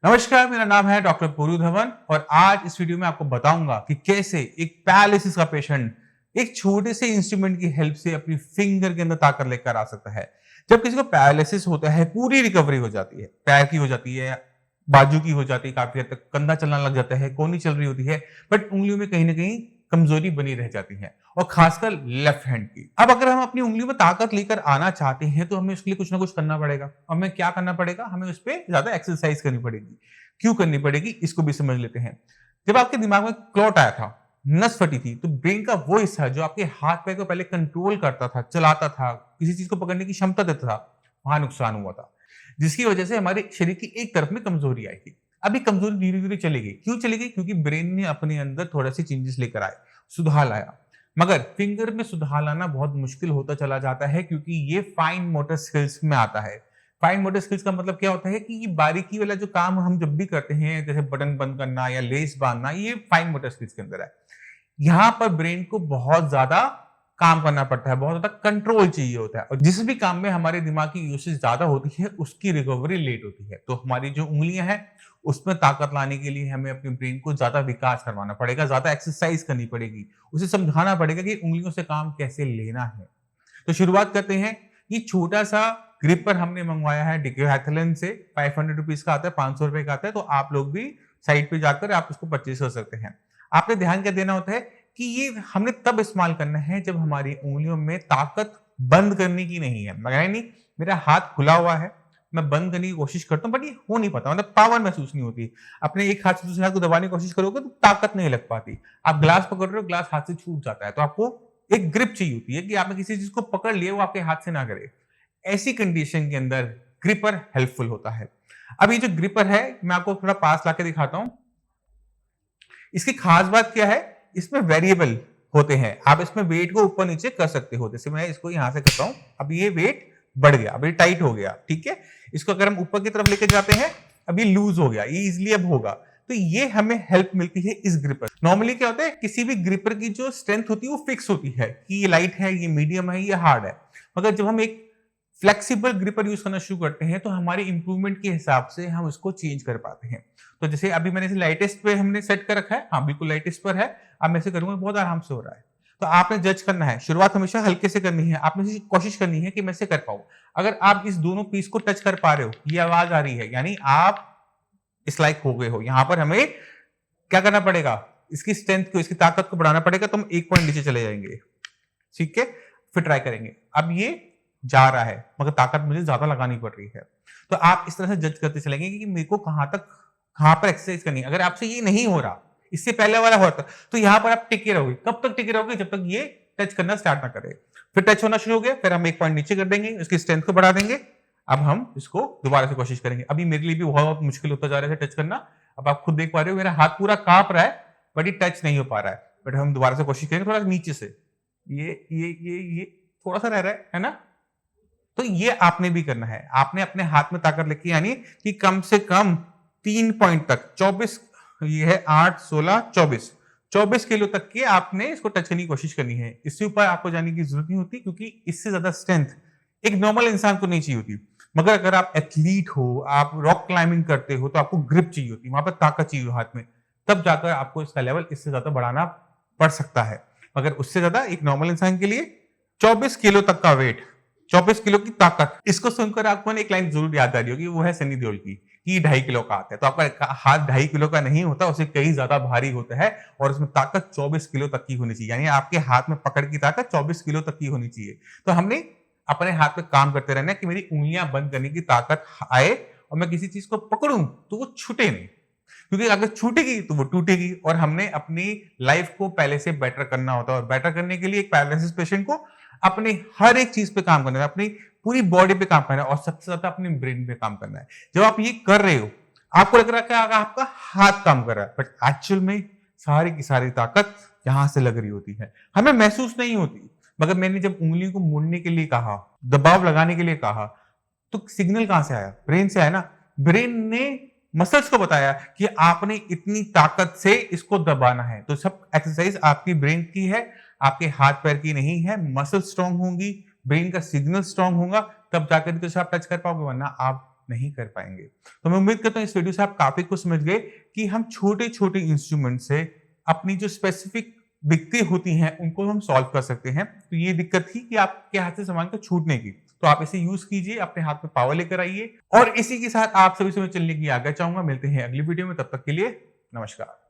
नमस्कार, मेरा नाम है डॉक्टर पूरू धवन और आज इस वीडियो में आपको बताऊंगा कि कैसे एक पैरालिसिस का पेशेंट एक छोटे से इंस्ट्रूमेंट की हेल्प से अपनी फिंगर के अंदर ताकत लेकर आ सकता है। जब किसी को पैरालिसिस होता है, पूरी रिकवरी हो जाती है, पैर की हो जाती है, बाजू की हो जाती है, काफी हद तक कंधा चलना लग जाता है, कोहनी चल रही होती है, बट उंगलियों में कहीं ना कहीं कमजोरी बनी रह जाती है और खासकर लेफ्ट हैंड की। अब अगर हम अपनी उंगलियों में ताकत लेकर आना चाहते हैं तो हमें उसके लिए कुछ ना कुछ करना पड़ेगा। हमें क्या करना पड़ेगा? हमें उस पर ज्यादा एक्सरसाइज करनी पड़ेगी। क्यों करनी पड़ेगी, इसको भी समझ लेते हैं। जब आपके दिमाग में क्लॉट आया था, नस फटी थी, तो ब्रेन का वो हिस्सा जो आपके हाथ पैर को पहले कंट्रोल करता था, चलाता था, किसी चीज को पकड़ने की क्षमता देता था, वहां नुकसान हुआ था, जिसकी वजह से हमारे शरीर की एक तरफ में कमजोरी आई थी। अभी कमजोरी धीरे धीरे चली गई। क्यों चली गई? क्योंकि ब्रेन ने अपने अंदर थोड़ा सी चेंजेस लेकर आए, सुधार लाया। मगर फिंगर में सुधार लाना बहुत मुश्किल होता चला जाता है क्योंकि ये फाइन मोटर स्किल्स में आता है। फाइन मोटर स्किल्स का मतलब क्या होता है कि ये बारीकी वाला जो काम हम जब भी करते हैं, जैसे बटन बंद करना या लेस बांधना, ये फाइन मोटर स्किल्स के अंदर है। यहाँ पर ब्रेन को बहुत ज्यादा काम करना पड़ता है, बहुत ज्यादा कंट्रोल चाहिए होता है, और जिस भी काम में हमारे दिमाग की यूसेज ज्यादा होती है उसकी रिकवरी लेट होती है। तो हमारी जो उंगलियां हैं उसमें ताकत लाने के लिए हमें अपने ब्रेन को ज्यादा विकास करवाना पड़ेगा, ज्यादा एक्सरसाइज करनी पड़ेगी, उसे समझाना पड़ेगा कि उंगलियों से काम कैसे लेना है। तो शुरुआत करते हैं। ये छोटा सा ग्रिपर हमने मंगवाया है डिक्योहैथलन से, 500 रुपीज का आता है, 500 रुपए का आता है। तो आप लोग भी साइट पे जाकर आप इसको परचेज कर सकते हैं। आपने ध्यान क्या देना होता है कि ये हमने तब इस्तेमाल करना है जब हमारी उंगलियों में ताकत बंद करने की नहीं है। मगर नहीं, मेरा हाथ खुला हुआ है, मैं बंद करने की कोशिश करता हूँ बट ये हो नहीं पाता, मतलब पावर महसूस नहीं होती। अपने एक हाथ से दूसरे हाथ को दबाने की कोशिश करोगे तो ताकत नहीं लग पाती। आप ग्लास पकड़ रहे हो, ग्लास हाथ से छूट जाता है, तो आपको एक ग्रिप चाहिए होती है कि आपने किसी चीज को पकड़ लिया, वो आपके हाथ से ना करे। ऐसी कंडीशन के अंदर ग्रिपर हेल्पफुल होता है। अब ये जो ग्रिपर है, मैं आपको थोड़ा पास लाके दिखाता हूं। इसकी खास बात क्या है, इसमें वेरिएबल होते हैं, आप इसमें वेट को ऊपर नीचे कर सकते हो। जैसे मैं इसको यहां से करता हूं, अब ये वेट बढ़ गया, अब ये टाइट हो गया, ठीक है। इसको अगर हम ऊपर की तरफ लेके जाते हैं, अब ये लूज हो गया, ये इजिली अब होगा। तो ये हमें हेल्प मिलती है इस ग्रिपर। नॉर्मली क्या होता है, किसी भी ग्रिपर की जो स्ट्रेंथ होती है वो फिक्स होती है कि ये लाइट है, ये मीडियम है, ये हार्ड है। मगर जब हम एक फ्लेक्सिबल ग्रिपर यूज करना शुरू करते हैं तो हमारे इंप्रूवमेंट के हिसाब से हम उसको चेंज कर पाते हैं। तो जैसे अभी मैंने इसे लाइटेस्ट पे हमने सेट कर रखा है, हाँ बिल्कुल लाइटेस्ट पर है। अब मैं इसे करूंगा, बहुत आराम से हो रहा है। तो आपने जज करना है, शुरुआत हमेशा हल्के से करनी है, आपने कोशिश करनी है कि मैं इसे कर पाऊं। अगर आप इस दोनों पीस को टच कर पा रहे हो, ये आवाज आ रही है, यानी आप इस लाइक हो गए हो। यहां पर हमें क्या करना पड़ेगा, इसकी स्ट्रेंथ को, इसकी ताकत को बढ़ाना पड़ेगा। तो हम एक पॉइंट नीचे चले जाएंगे, ठीक है। फिर ट्राई करेंगे। अब ये जा रहा है मगर ताकत मुझे ज्यादा लगानी पड़ रही है। तो आप इस तरह से जज करते चलेंगे कि मेरे को कहां पर एक्सरसाइज करनी है। अगर आपसे ये नहीं हो रहा, इससे पहले वाला होता, तो यहां पर आप टिके रहोगे। कब तक टिके रहोगे? जब तक ये टच करना स्टार्ट ना करे। फिर टच होना शुरू हो गया, फिर हम एक पॉइंट नीचे कर देंगे, उसकी स्ट्रेंथ को बढ़ा देंगे। अब हम इसको दोबारा से कोशिश करेंगे। अभी मेरे लिए भी बहुत मुश्किल होता जा रहा है टच करना। अब आप खुद देख पा रहे हो, मेरा हाथ पूरा कांप रहा है बट ये टच नहीं हो पा रहा है। बट हम दोबारा से कोशिश करेंगे, थोड़ा नीचे से, ये थोड़ा सा रह रहा है ना। तो ये आपने भी करना है। आपने अपने हाथ में ताकत लेके, यानी कि कम से कम 3 पॉइंट तक, 24, ये है 8, 16, 24 किलो तक के आपने इसको टच करने की कोशिश करनी है। इससे ऊपर आपको जाने की जरूरत नहीं होती क्योंकि इससे ज्यादा स्ट्रेंथ एक नॉर्मल इंसान को नहीं चाहिए होती। मगर अगर आप एथलीट हो, आप रॉक क्लाइंबिंग करते हो, तो आपको ग्रिप चाहिए होती है, वहां पर ताकत चाहिए हाथ में। तब जाकर आपको इसका लेवल इससे ज्यादा बढ़ाना पड़ सकता है। मगर उससे ज्यादा एक नॉर्मल इंसान के लिए 24 किलो तक का वेट, 24 किलो की ताकत, इसको सुनकर आपको एक लाइन जरूर याद आ रही होगी, वो है सनी देओल की, कि 2.5 किलो का आता है। तो आपका हाथ 2.5 किलो का नहीं होता, उसे कहीं ज्यादा भारी होता है और उसमें ताकत 24 किलो तक की होनी चाहिए। यानी आपके हाथ में पकड़ की ताकत 24 किलो तक की होनी चाहिए। तो हमने अपने हाथ पे काम करते रहना है कि मेरी उंगलियां बंद करने की ताकत आए और मैं किसी चीज को पकड़ूं तो वो छूटे नहीं, क्योंकि अगर छूटेगी तो वो टूटेगी। और हमने अपनी लाइफ को पहले से बेटर करना होता है, और बेटर करने के लिए एक पैरालिसिस पेशेंट को अपने हर एक चीज पे काम करना है, अपनी पूरी बॉडी पे काम करना है और सबसे ज्यादा अपने ब्रेन पे काम करना है। जब आप ये कर रहे हो, आपको लग रहा है कि आपका हाथ काम कर रहा है, बट एक्चुअल में सारी की सारी ताकत यहां से लग रही होती है, हमें महसूस नहीं होती। मगर मैंने जब उंगली को मोड़ने के लिए कहा, दबाव लगाने के लिए कहा, तो सिग्नल कहां से आया? ब्रेन से आया ना। ब्रेन ने मसल्स को बताया कि आपने इतनी ताकत से इसको दबाना है। तो सब एक्सरसाइज आपकी ब्रेन की है, आपके हाथ पैर की नहीं है। मसल स्ट्रांग होंगी, ब्रेन का सिग्नल स्ट्रांग होगा, तब जाकर तो आप टच कर पाओगे, वरना आप नहीं कर पाएंगे। तो मैं उम्मीद करता हूँ इस वीडियो से आप काफी कुछ समझ गए कि हम छोटे छोटे इंस्ट्रूमेंट से अपनी जो स्पेसिफिक दिक्कतें होती हैं उनको हम सॉल्व कर सकते हैं। तो ये दिक्कत थी कि आपके हाथ से सामान को छूटने की, तो आप इसे यूज कीजिए, अपने हाथ में पावर लेकर आइए और इसी के साथ आप सभी से मैं चलने की आज्ञा चाहूंगा। मिलते हैं अगली वीडियो में, तब तक के लिए नमस्कार।